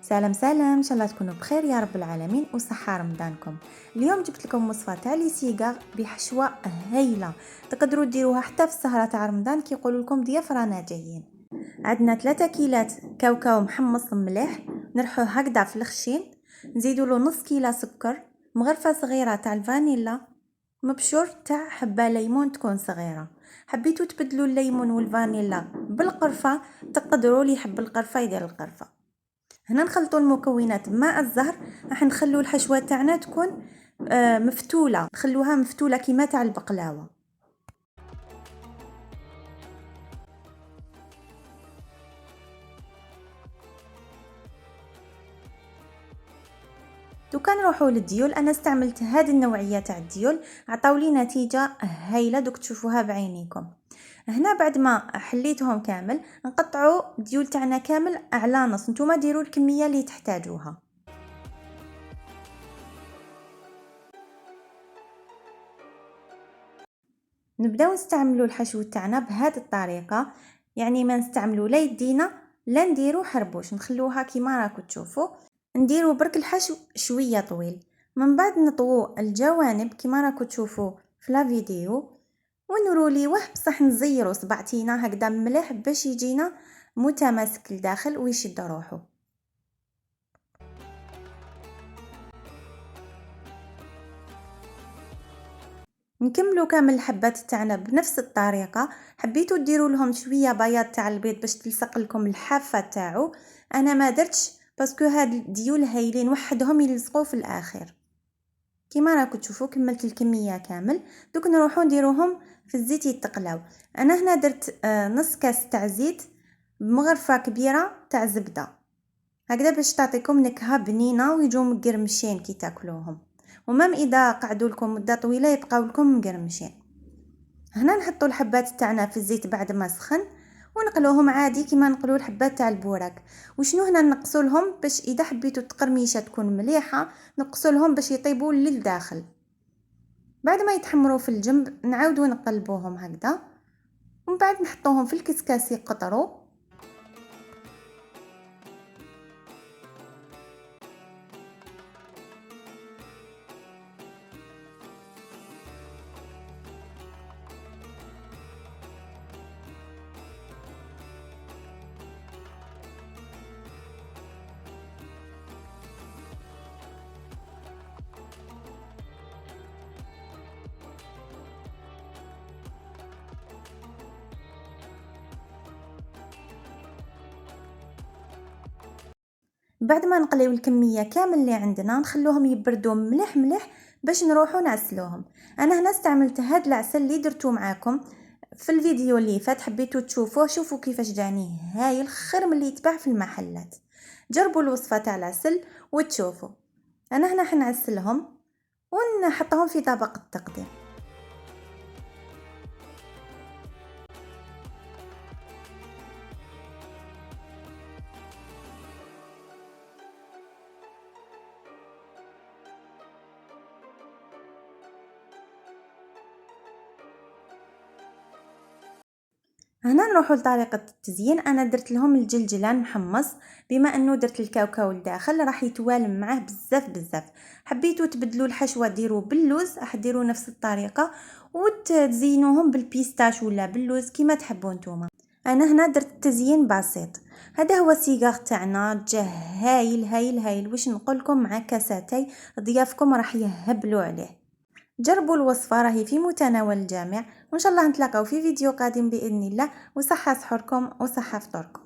سلام سلام، ان شاء الله تكونوا بخير يا رب العالمين وصحه رمضانكم. اليوم جبت لكم وصفه تاع لي سيغار بحشوه هايله، تقدروا ديروها حتى في السهره تاع رمضان كيقولوا لكم ضياف رانا جايين. عندنا 3 كيلات كاوكاو محمص مليح، نرحوه هكذا في الخشين، نزيدوا له نص كيلو سكر، مغرفه صغيره تاع الفانيلا، مبشور تاع حبه ليمون تكون صغيره. حبيتوا تبدلوا الليمون والفانيلا بالقرفه تقدروا، اللي يحب القرفه يدير القرفه. هنا نخلطوا المكونات بماء الزهر، راح نخلوا الحشوه تاعنا تكون مفتوله، نخلوها مفتوله كيما تاع البقلاوه. دوكا نروحوا للديول، انا استعملت هذه النوعيه تاع الديول، عطاو لي نتيجه هايله، دوك تشوفوها بعينيكم. هنا بعد ما حليتهم كامل نقطعوا الديول تاعنا كامل على نص، نتوما ديروا الكميه اللي تحتاجوها. نبداو نستعملوا الحشو تاعنا بهذه الطريقه، يعني ما نستعملوا لا يدينا لا نديرو حربوش، نخلوها كيما راكم تشوفوا. نديرو برك الحشو شويه طويل، من بعد نطوو الجوانب كيما راكم تشوفوا في لا فيديو، ونروليوه بصح نزيرو صبعتينا هكذا مليح باش يجينا متماسك لداخل ويشد روحه. نكملوا كامل الحبات تاعنا بنفس الطريقه. حبيتوا ديروا لهم شويه بياض تاع البيض باش تلصق لكم الحافه تاعو، انا ما درتش باسكو هاد الديول هايلين وحدهم يلصقوا في الاخر. كيما راكم تشوفوا كملت الكميه كامل، دوك نروحوا نديروهم في الزيت يتقلاو. انا هنا درت نص كاس تاع زيت بمغرفه كبيره تاع زبده، هكذا باش تعطيكم نكهه بنينه ويجوا مقرمشين كي تاكلوهم، ومام اذا قعدوا لكم مده طويله يبقاو لكم مقرمشين. هنا نحطوا الحبات تاعنا في الزيت بعد ما سخن، ونقلوهم عادي كيما نقلوا الحبات تاع البوراك. وشنو هنا نقصوا لهم باش اذا حبيتوا التقرميشه تكون مليحه، نقصوا لهم باش يطيبوا للداخل. بعد ما يتحمروا في الجنب نعاودوا نقلبوهم هكذا، ومن بعد نحطوهم في الكسكاس يقطروا. بعد ما نقليو الكميه كامل اللي عندنا نخلوهم يبردوا مليح مليح باش نروحوا نعسلوهم. انا هنا استعملت هاد العسل اللي درتو معاكم في الفيديو اللي فات، حبيتوا تشوفوه، شوفوا كيفاش جاني هايل خير من اللي يتباع في المحلات. جربوا الوصفه تاع العسل وتشوفوا. انا هنا حنعسلهم ونحطهم في طبق التقديم. هنا نروحوا لطريقه التزيين. انا درت لهم الجلجلان محمص، بما انه درت الكاوكاو لداخل راح يتوالم معاه بزاف بزاف. حبيتوا تبدلوا الحشوه ديروا باللوز، راح ديروا نفس الطريقه وتزينوهم بالبيستاش ولا باللوز كيما تحبوا نتوما. انا هنا درت تزيين بسيط. هذا هو السيجار تاعنا، جا هايل هايل هايل، واش نقول لكم مع كاساتي ضيافكم راح يهبلوا عليه. جربوا الوصفة، راهي في متناول الجميع، وإن شاء الله نتلاقاو في فيديو قادم بإذن الله، وصحة سحوركم وصحة فطوركم.